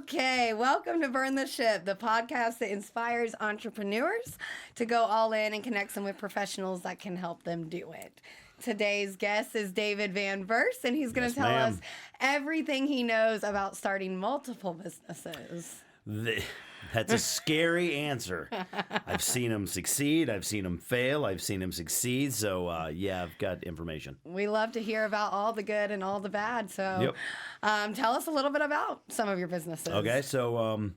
Okay, welcome to Burn the Ship, the podcast that inspires entrepreneurs to go all in and connects them with professionals that can help them do it. Today's guest is David Vanvurst, and he's going to tell us everything he knows about starting multiple businesses. That's a scary answer. I've seen him succeed. I've seen him fail. I've seen him succeed. So, I've got information. We love to hear about all the good and all the bad. So, tell us a little bit about some of your businesses. Okay. So,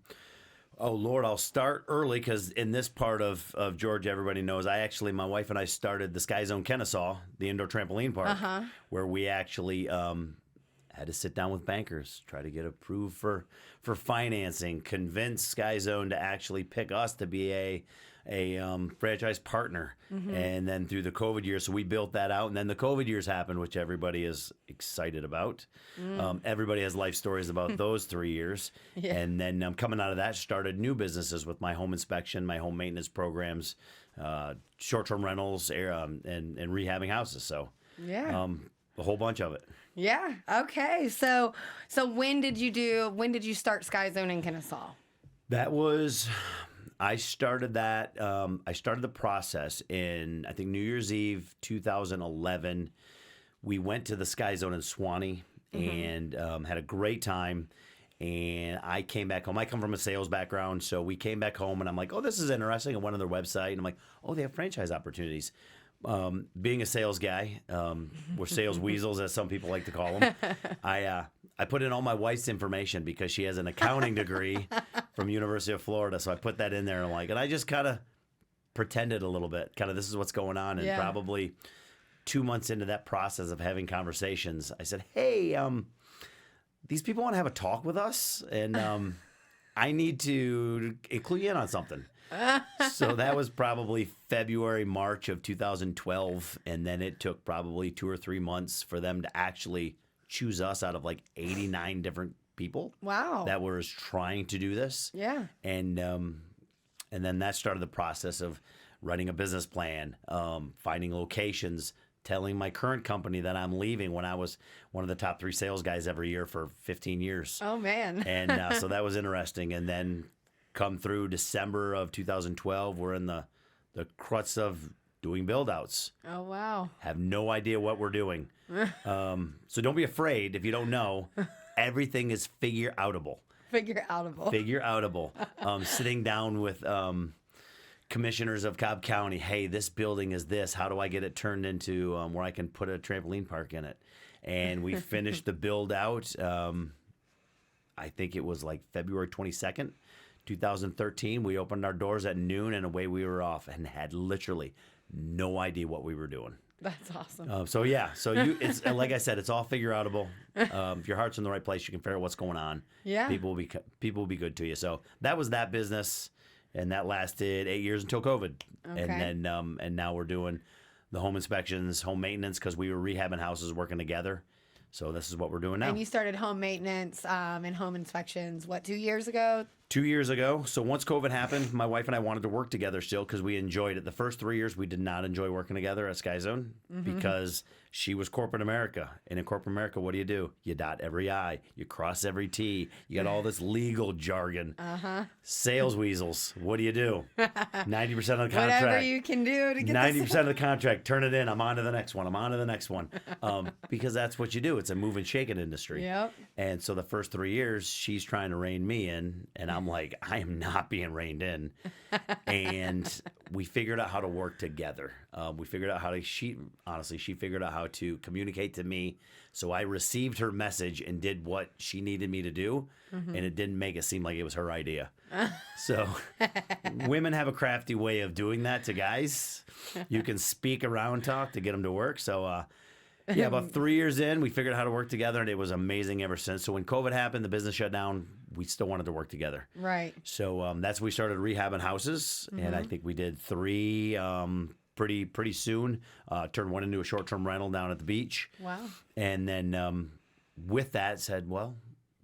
oh, Lord, I'll start early because in this part of Georgia, everybody knows my wife and I started the Sky Zone Kennesaw, the indoor trampoline park, where we actually had to sit down with bankers, try to get approved for financing, convince Sky Zone to actually pick us to be a franchise partner. And then through the COVID years, so we built that out. And then the COVID years happened, which everybody is excited about. Everybody has life stories about those 3 years. And then coming out of that, started new businesses with my home inspection, my home maintenance programs, short-term rentals, and rehabbing houses. So a whole bunch of it. Yeah. Okay. So when did you start Sky Zone in Kennesaw? I started the process in, I think, New Year's Eve, 2011. We went to the Sky Zone in Suwanee and had a great time. And I came back home. I come from a sales background. So we came back home and I'm like, oh, this is interesting. I went on their website and I'm like, oh, they have franchise opportunities. Being a sales guy, or sales weasels, as some people like to call them, I put in all my wife's information because she has an accounting degree from University of Florida. So I put that in there and I just kind of pretended a little bit, this is what's going on. And probably 2 months into that process of having conversations, I said, hey, these people want to have a talk with us and I need to include you in on something. So that was probably February, March of 2012. And then it took probably 2 or 3 months for them to actually choose us out of 89 different people. Wow. That was trying to do this. Yeah. And then that started the process of writing a business plan, finding locations, telling my current company that I'm leaving when I was one of the top 3 sales guys every year for 15 years. Oh, man. And so that was interesting. And then come through December of 2012, we're in the crux of doing build-outs. Oh, wow. Have no idea what we're doing. So don't be afraid if you don't know. Everything is figure-outable. Figure-outable. Sitting down with commissioners of Cobb County. Hey, this building is this. How do I get it turned into where I can put a trampoline park in it? And we finished the build-out. I think it was February 22nd. 2013, we opened our doors at noon and away we were off and had literally no idea what we were doing. That's awesome. So it's like I said, it's all figure-outable. If your heart's in the right place, you can figure out what's going on. Yeah. People will be good to you. So that was that business, and that lasted 8 years until COVID. Okay. And then and now we're doing the home inspections, home maintenance, because we were rehabbing houses working together. So this is what we're doing now. And you started home maintenance and home inspections, 2 years ago? 2 years ago. So once COVID happened, my wife and I wanted to work together still because we enjoyed it. The first 3 years, we did not enjoy working together at Sky Zone because she was corporate America. And in corporate America, what do? You dot every I. You cross every T. You got all this legal jargon. Sales weasels. What do? 90% of the contract. Whatever you can do to get 90% of the contract. Turn it in. I'm on to the next one. Because that's what you do. It's a move and shake industry. Yep. And so the first 3 years, she's trying to rein me in. And I'm like, I am not being reined in. And we figured out how to work together. We figured out she figured out how to communicate to me. So I received her message and did what she needed me to do. And it didn't make it seem like it was her idea. So women have a crafty way of doing that to guys. You can speak around talk to get them to work. So, about 3 years in, we figured out how to work together, and it was amazing ever since. So when COVID happened, the business shut down, we still wanted to work together. Right. So that's when we started rehabbing houses, and I think we did 3 pretty soon. Turned one into a short-term rental down at the beach. Wow. And then with that said, well,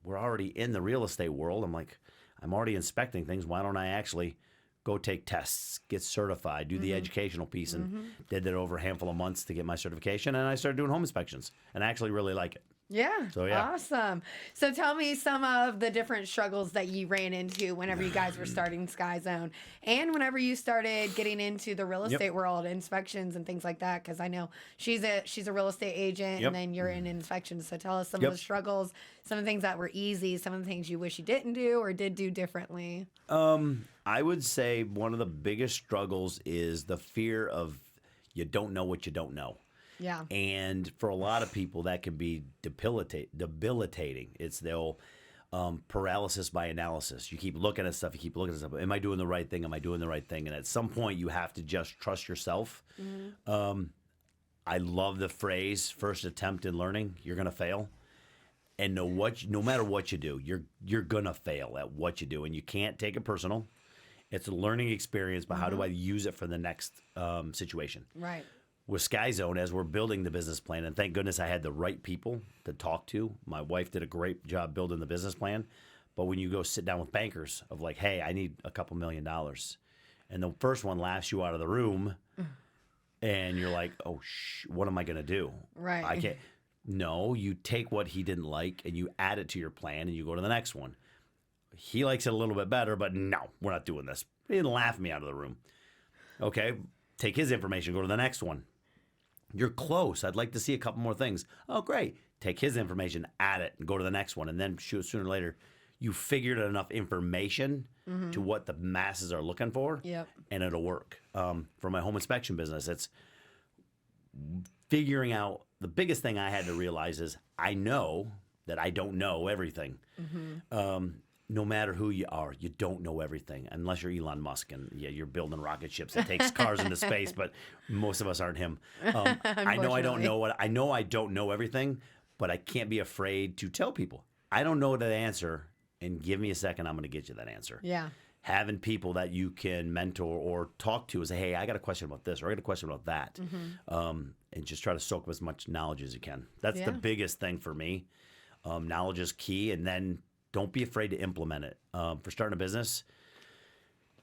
we're already in the real estate world. I'm like, I'm already inspecting things. Why don't I actually go take tests, get certified, do the educational piece, and did that over a handful of months to get my certification. And I started doing home inspections, and I actually really like it. Yeah. So, yeah. Awesome. So tell me some of the different struggles that you ran into whenever you guys were starting Sky Zone and whenever you started getting into the real estate world, inspections and things like that. Because I know she's a real estate agent and then you're in inspections. So tell us some of the struggles, some of the things that were easy, some of the things you wish you didn't do or did do differently. I would say one of the biggest struggles is the fear of you don't know what you don't know. Yeah. And for a lot of people, that can be debilitating. It's the paralysis by analysis. You keep looking at stuff. You keep looking at stuff. Am I doing the right thing? Am I doing the right thing? And at some point, you have to just trust yourself. I love the phrase, first attempt in learning, you're going to fail. And no matter what you do, you're going to fail at what you do. And you can't take it personal. It's a learning experience, but how do I use it for the next situation? Right. With Sky Zone, as we're building the business plan, and thank goodness I had the right people to talk to. My wife did a great job building the business plan. But when you go sit down with bankers of like, hey, I need a couple $1 million. And the first one laughs you out of the room. And you're like, oh, what am I going to do? Right. I can't. No, you take what he didn't like and you add it to your plan and you go to the next one. He likes it a little bit better, but no, we're not doing this. He didn't laugh me out of the room. Okay, take his information, go to the next one. You're close. I'd like to see a couple more things. Oh, great. Take his information, add it, and go to the next one. And then sooner or later, you figured enough information to what the masses are looking for, and it'll work. For my home inspection business, it's figuring out the biggest thing I had to realize is I know that I don't know everything. No matter who you are, you don't know everything unless you're Elon Musk and you're building rocket ships that takes cars into space. But most of us aren't him. I know I don't know everything, but I can't be afraid to tell people I don't know the answer. And give me a second, I'm going to get you that answer. Yeah. Having people that you can mentor or talk to and say, hey, I got a question about this or I got a question about that. And just try to soak up as much knowledge as you can. That's the biggest thing for me. Knowledge is key. And then don't be afraid to implement it. For starting a business,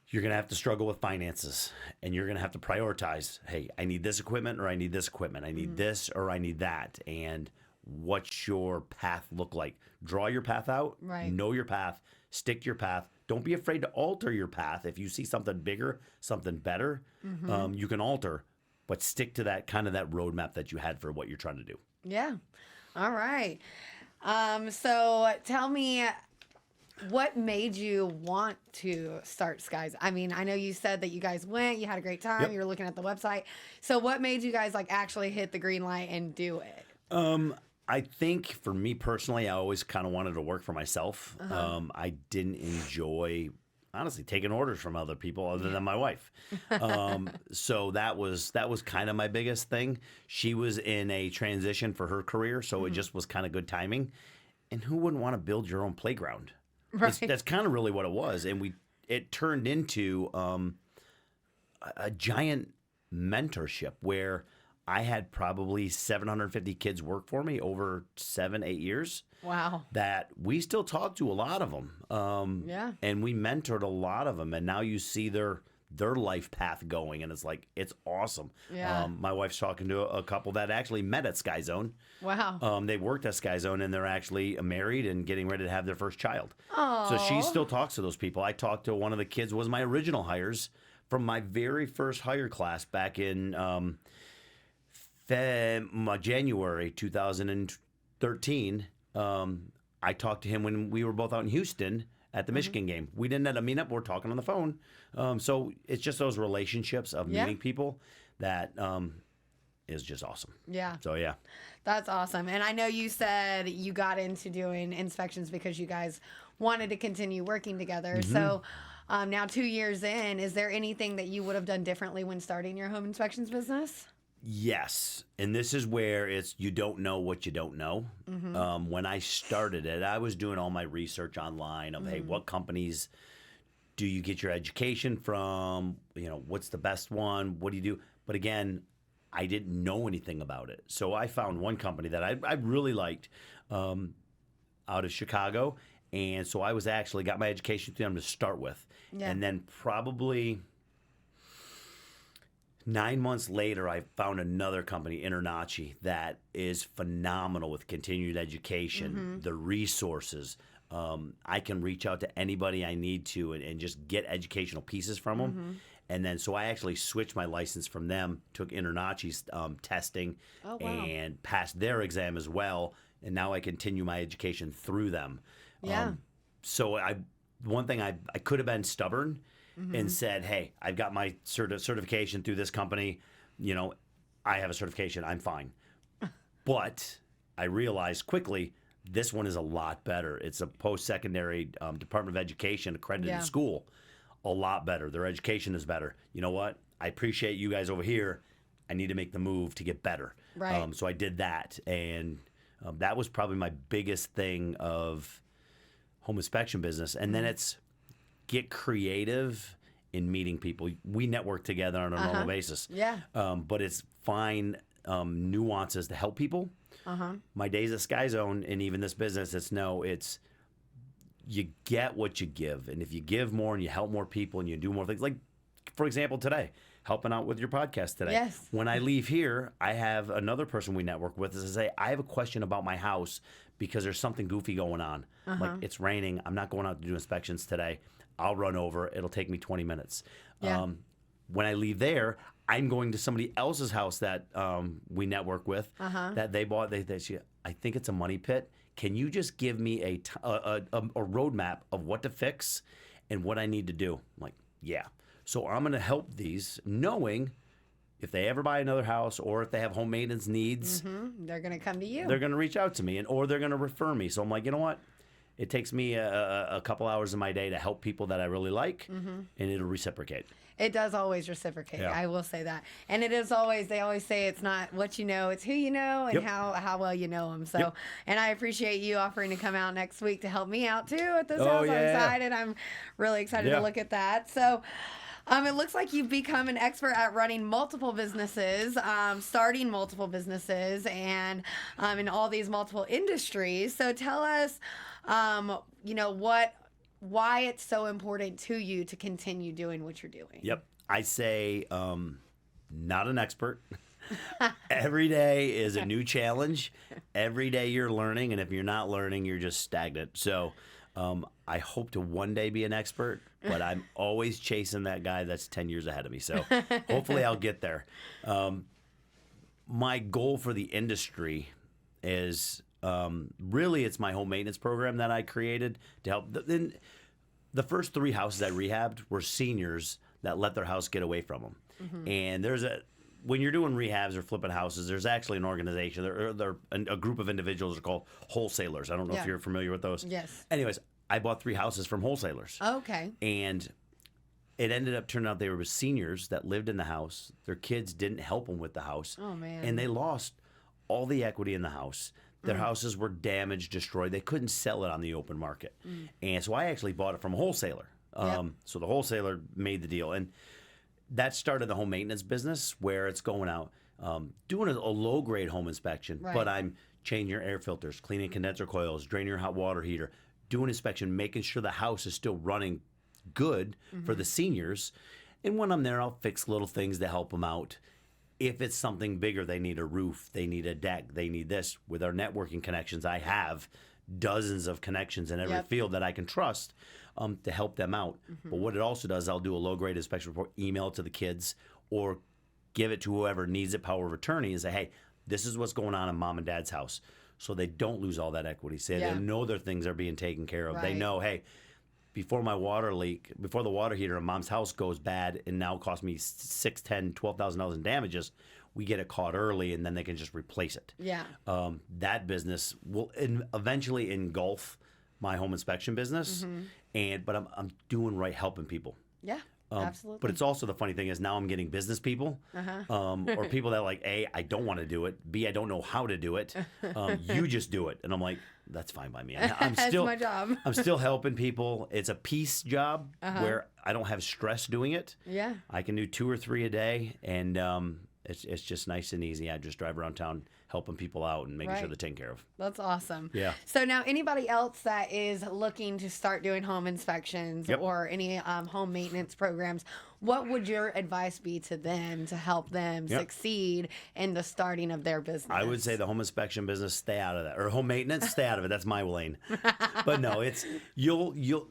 you're going to have to struggle with finances and you're going to have to prioritize. Hey, I need this equipment or I need this equipment. I need this or I need that. And what's your path look like? Draw your path out. Right. Know your path. Stick to your path. Don't be afraid to alter your path. If you see something bigger, something better, you can alter. But stick to that kind of that roadmap that you had for what you're trying to do. Yeah. All right. So tell me, what made you want to start Skies? I mean, I know you said that you guys went, you had a great time, you were looking at the website. So what made you guys like actually hit the green light and do it? I think for me personally, I always kind of wanted to work for myself. I didn't enjoy, honestly, taking orders from other people other than my wife. So that was kind of my biggest thing. She was in a transition for her career, so it just was kind of good timing. And who wouldn't want to build your own playground? Right. That's kind of really what it was. And it turned into a giant mentorship where I had probably 750 kids work for me over 7-8 years. Wow. That we still talk to a lot of them. And we mentored a lot of them. And now you see their life path going. And it's like, it's awesome. Yeah. My wife's talking to a couple that actually met at Sky Zone. Wow. They worked at Sky Zone and they're actually married and getting ready to have their first child. Aww. So she still talks to those people. I talked to one of the kids, was my original hires from my very first hire class back in January 2013. I talked to him when we were both out in Houston at the Michigan game. We didn't end up meeting up. We're talking on the phone. So it's just those relationships of meeting people that is just awesome. Yeah. So, yeah. That's awesome. And I know you said you got into doing inspections because you guys wanted to continue working together. So now 2 years in, is there anything that you would have done differently when starting your home inspections business? Yes. And this is where it's you don't know what you don't know. When I started it, I was doing all my research online of, hey, what companies do you get your education from? You know, what's the best one? What do you do? But again, I didn't know anything about it. So I found one company that I really liked out of Chicago. And so I was actually got my education through them to start with. And then probably 9 months later, I found another company, Internachi, that is phenomenal with continued education, the resources. I can reach out to anybody I need to and just get educational pieces from them. And then, so I actually switched my license from them, took Internachi's testing, Oh, wow. and passed their exam as well. And now I continue my education through them. Yeah. So one thing I could have been stubborn and said, hey, I've got my certification through this company. You know, I have a certification. I'm fine. But I realized quickly this one is a lot better. It's a post-secondary Department of Education accredited school. A lot better. Their education is better. You know what? I appreciate you guys over here. I need to make the move to get better. Right. So I did that. And that was probably my biggest thing of home inspection business. And then it's get creative in meeting people. We network together on a normal basis. Yeah. But it's find nuances to help people. My days at Sky Zone and even this business, it's you get what you give. And if you give more and you help more people and you do more things, like, for example, today, helping out with your podcast today. Yes. When I leave here, I have another person we network with to say, I have a question about my house because there's something goofy going on. Like, it's raining. I'm not going out to do inspections today. I'll run over. It'll take me 20 minutes. Yeah. When I leave there, I'm going to somebody else's house that we network with that they bought. They say, I think it's a money pit. Can you just give me a roadmap of what to fix and what I need to do? I'm like, yeah. So I'm going to help these, knowing if they ever buy another house or if they have home maintenance needs, They're going to come to you. they're going to reach out to me or they're going to refer me. So I'm like, you know what? It takes me a couple hours of my day to help people that I really like, and it'll reciprocate. It does always reciprocate. Yeah. I will say that. And it is always, they always say it's not what you know, it's who you know and Yep. how well you know them. So, Yep. and I appreciate you offering to come out next week to help me out too at this Oh, house. I'm yeah. excited. I'm really excited Yeah. to look at that. So, it looks like you've become an expert at running multiple businesses, starting multiple businesses, and in all these multiple industries. So tell us, why it's so important to you to continue doing what you're doing. Yep. I say not an expert. Every day is a new challenge. Every day you're learning, and if you're not learning, you're just stagnant. So I hope to one day be an expert, but I'm always chasing that guy that's 10 years ahead of me. So hopefully I'll get there. My goal for the industry is really it's my home maintenance program that I created to help. The first 3 houses I rehabbed were seniors that let their house get away from them. And when you're doing rehabs or flipping houses, there's actually an organization. They're a group of individuals are called wholesalers. I don't know if you're familiar with those. Yes. Anyways, I bought 3 houses from wholesalers. Okay. And it ended up turning out they were seniors that lived in the house. Their kids didn't help them with the house. Oh, man. And they lost all the equity in the house. Their houses were damaged, destroyed. They couldn't sell it on the open market. And so I actually bought it from a wholesaler. So the wholesaler made the deal. And that started the home maintenance business where it's going out, doing a low-grade home inspection, but I'm changing your air filters, cleaning condenser coils, draining your hot water heater, doing inspection, making sure the house is still running good for the seniors. And when I'm there, I'll fix little things to help them out. If it's something bigger, they need a roof, they need a deck, they need this. With our networking connections, I have dozens of connections in every field that I can trust to help them out. But what it also does, I'll do a low-grade inspection report, email it to the kids, or give it to whoever needs it, power of attorney, and say, hey, this is what's going on in mom and dad's house. So they don't lose all that equity. So they know their things are being taken care of. They know, hey, before the water heater in mom's house goes bad and now costs me $6,000, $10,000, $12,000 in damages, we get it caught early and then they can just replace it. Yeah. That business will eventually engulf my home inspection business, but I'm doing right, helping people. Yeah. Absolutely. But it's also the funny thing is now I'm getting business people or people that are like, A, I don't want to do it. B, I don't know how to do it. You just do it. And I'm like, that's fine by me. I'm still my job. I'm still helping people. It's a piece job where I don't have stress doing it. Yeah. I can do 2 or 3 a day, and it's just nice and easy. I just drive around town helping people out and making sure they're taken care of. That's awesome. Yeah. So now anybody else that is looking to start doing home inspections or any home maintenance programs, what would your advice be to them to help them succeed in the starting of their business? I would say the home inspection business, stay out of that. Or home maintenance, stay out of it. That's my lane. But no, it's you'll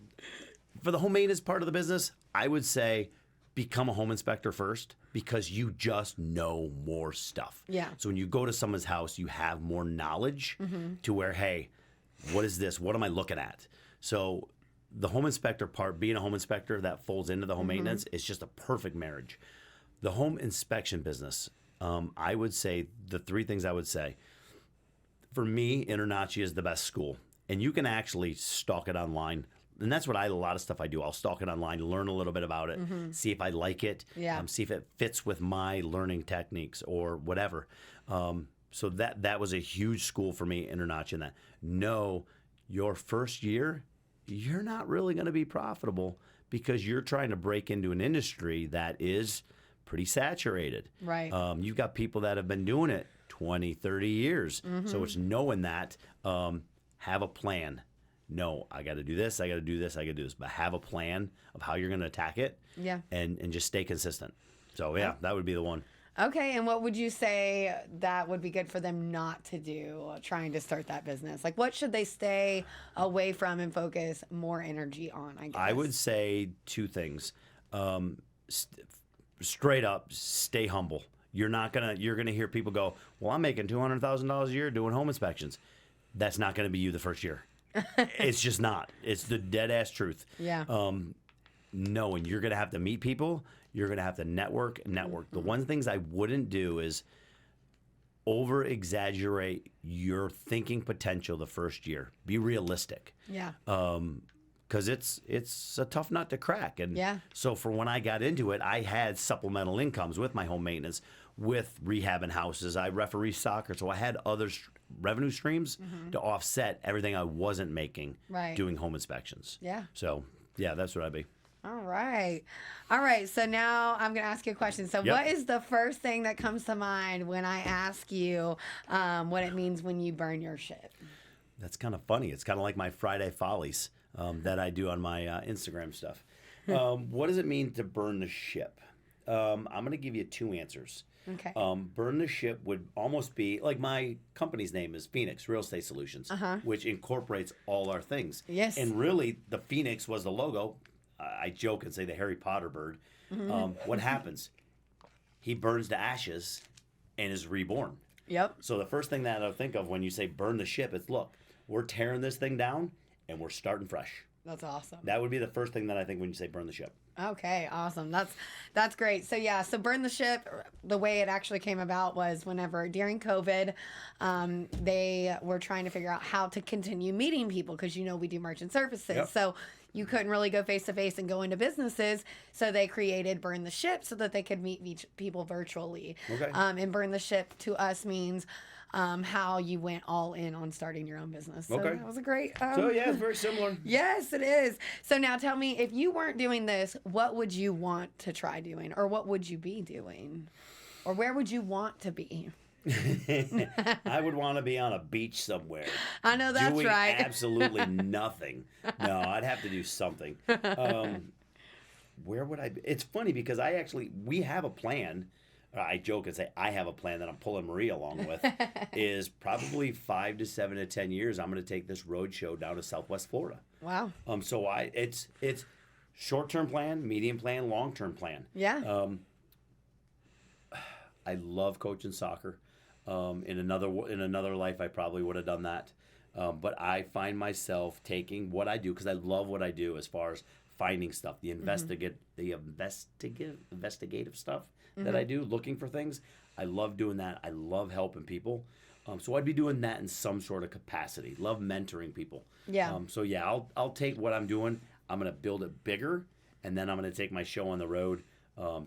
for the home maintenance part of the business, I would say become a home inspector first, because you just know more stuff. Yeah. So when you go to someone's house, you have more knowledge to where, hey, what is this? What am I looking at? So the home inspector part, being a home inspector that folds into the home maintenance, is just a perfect marriage. The home inspection business, I would say the three things I would say. For me, Internachi is the best school. And you can actually stalk it online. And that's what a lot of stuff I do. I'll stalk it online, learn a little bit about it, see if I like it, see if it fits with my learning techniques or whatever. So that was a huge school for me, Internachi, in that. No, your first year, you're not really going to be profitable because you're trying to break into an industry that is pretty saturated. Right. You've got people that have been doing it 20, 30 years. So it's knowing that, have a plan. No, I got to do this, I got to do this, I got to do this. But have a plan of how you're going to attack it and just stay consistent. So, that would be the one. Okay, and what would you say that would be good for them not to do trying to start that business? Like, what should they stay away from and focus more energy on, I guess? I would say two things. Straight up, stay humble. You're gonna hear people go, well, I'm making $200,000 a year doing home inspections. That's not going to be you the first year. It's just not. It's the dead ass truth. Yeah. No, and you're going to have to meet people. You're going to have to network. The one things I wouldn't do is over exaggerate your thinking potential the first year. Be realistic. Yeah. Because it's a tough nut to crack. And so for when I got into it, I had supplemental incomes with my home maintenance, with rehabbing houses. I referee soccer, so I had other revenue streams to offset everything I wasn't making doing home inspections. Yeah. So, that's what I'd be. All right. So now I'm going to ask you a question. So what is the first thing that comes to mind when I ask you what it means when you burn your ship? That's kind of funny. It's kind of like my Friday follies that I do on my Instagram stuff. What does it mean to burn the ship? I'm going to give you two answers. Okay. Burn the ship would almost be like my company's name is Phoenix Real Estate Solutions, which incorporates all our things. Yes. And really, the Phoenix was the logo. I joke and say the Harry Potter bird. What happens? He burns to ashes and is reborn. Yep. So the first thing that I think of when you say burn the ship, it's look, we're tearing this thing down and we're starting fresh. That's awesome. That would be the first thing that I think when you say burn the ship. Okay, awesome. That's great. So so burn the ship, the way it actually came about was whenever during COVID, they were trying to figure out how to continue meeting people because we do merchant services. So you couldn't really go face to face and go into businesses. So they created Burn the Ship so that they could meet people virtually. Okay. And Burn the Ship to us means how you went all in on starting your own business. So that was a great... it's very similar. Yes, it is. So now tell me, if you weren't doing this, what would you want to try doing? Or what would you be doing? Or where would you want to be? I would want to be on a beach somewhere. I know that's doing right. absolutely nothing. No, I'd have to do something. Where would I be? It's funny because we have a plan. I joke and say I have a plan that I'm pulling Marie along with. Is probably 5 to 7 to 10 years. I'm going to take this road show down to Southwest Florida. Wow. So it's short-term plan, medium plan, long-term plan. Yeah. I love coaching soccer. In another life, I probably would have done that. But I find myself taking what I do because I love what I do as far as finding stuff, the investigative stuff that I do, looking for things. I love doing that. I love helping people. So I'd be doing that in some sort of capacity. Love mentoring people. Yeah. I'll take what I'm doing. I'm going to build it bigger, and then I'm going to take my show on the road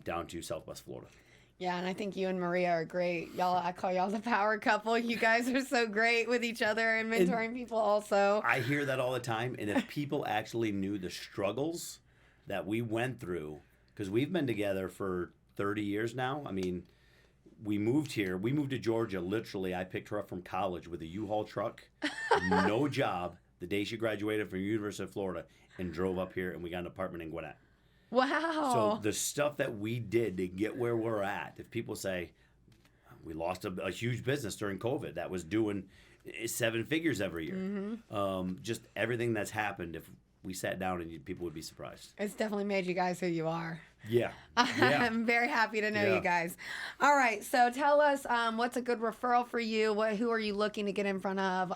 down to Southwest Florida. Yeah, and I think you and Maria are great. I call y'all the power couple. You guys are so great with each other and mentoring people also. I hear that all the time, and if people actually knew the struggles that we went through, because we've been together for 30 years now. I mean, we moved here. We moved to Georgia. Literally, I picked her up from college with a U-Haul truck, no job, the day she graduated from University of Florida, and drove up here, and we got an apartment in Gwinnett. Wow. So the stuff that we did to get where we're at, if people say we lost a huge business during COVID that was doing 7 figures every year, just everything that's happened, if we sat down and people would be surprised. It's definitely made you guys who you are. Yeah. I'm very happy to know you guys. All right, so tell us what's a good referral for you? Who are you looking to get in front of?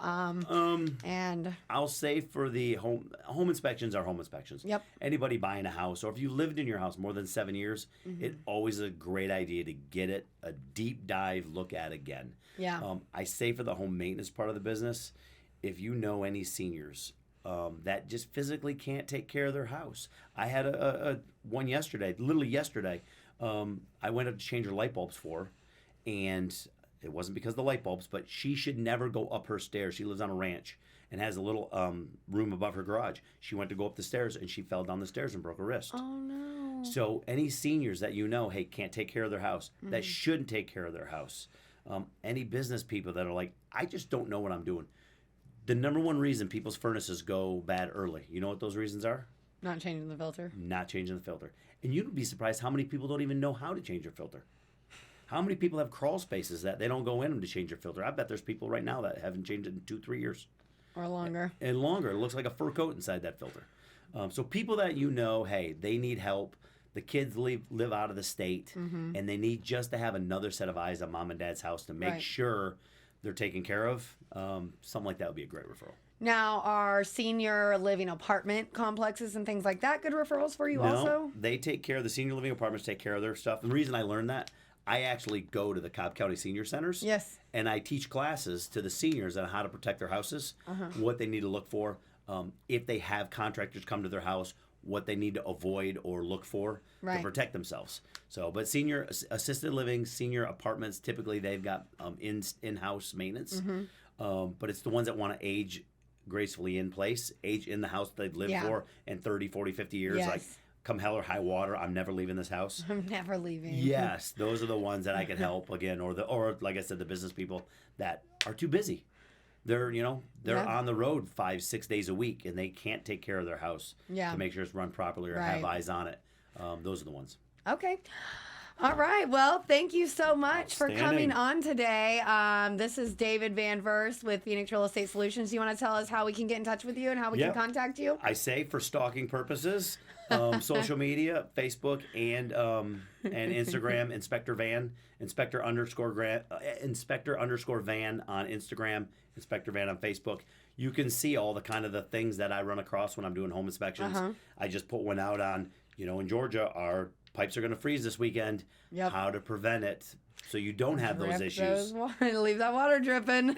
And I'll say for the home inspections are home inspections. Yep. Anybody buying a house, or if you lived in your house more than 7 years, it always is a great idea to get it a deep dive look at again. Yeah. I say for the home maintenance part of the business, if you know any seniors that just physically can't take care of their house. I had a one yesterday, literally yesterday. I went up to change her light bulbs for her, and it wasn't because of the light bulbs, but she should never go up her stairs. She lives on a ranch and has a little room above her garage. She went to go up the stairs, and she fell down the stairs and broke her wrist. Oh, no. So any seniors that you know, hey, can't take care of their house, that shouldn't take care of their house, any business people that are like, I just don't know what I'm doing. The number one reason people's furnaces go bad early, you know what those reasons are? Not changing the filter. Not changing the filter. And you'd be surprised how many people don't even know how to change their filter. How many people have crawl spaces that they don't go in them to change their filter? I bet there's people right now that haven't changed it in 2-3 years. Or longer. And longer. It looks like a fur coat inside that filter. So people that you know, hey, they need help. The kids live out of the state, and they need just to have another set of eyes on mom and dad's house to make sure they're taken care of. Something like that would be a great referral. Now, are senior living apartment complexes and things like that good referrals for you also? They take care of the senior living apartments, take care of their stuff. And the reason I learned that, I actually go to the Cobb County Senior Centers. Yes. And I teach classes to the seniors on how to protect their houses, what they need to look for, if they have contractors come to their house, what they need to avoid or look for to protect themselves. So, but senior assisted living, senior apartments, typically they've got in-house maintenance. But it's the ones that want to age gracefully in place, age in the house they've lived for in 30, 40, 50 years. Like, come hell or high water, I'm never leaving this house. I'm never leaving. Yes, those are the ones that I can help again, or like I said, the business people that are too busy. They're on the road 5-6 days a week, and they can't take care of their house to make sure it's run properly or have eyes on it. Those are the ones. Okay. All right. Well, thank you so much for coming on today. This is David Vanvurst with Phoenix Real Estate Solutions. You want to tell us how we can get in touch with you and how we can contact you? I say for stalking purposes, social media, Facebook and Instagram, Inspector Van, Inspector underscore Van on Instagram, Inspector Van on Facebook. You can see all the kind of the things that I run across when I'm doing home inspections. I just put one out on, in Georgia, our pipes are going to freeze this weekend. How to prevent it so you don't have those issues. Leave that water dripping.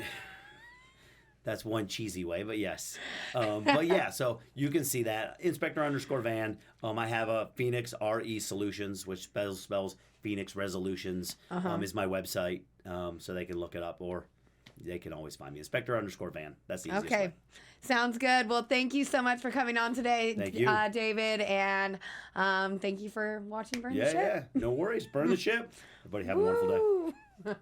That's one cheesy way, but yes. But yeah, so you can see that. Inspector underscore Van. I have a Phoenix RE Solutions, which spells Phoenix Resolutions, is my website. So they can look it up, or they can always find me. Inspector underscore Van. That's the easiest way. Sounds good. Well, thank you so much for coming on today, thank you. David. And thank you for watching Burn the Ship. Yeah, no worries. Burn the Ship. Everybody have a wonderful day.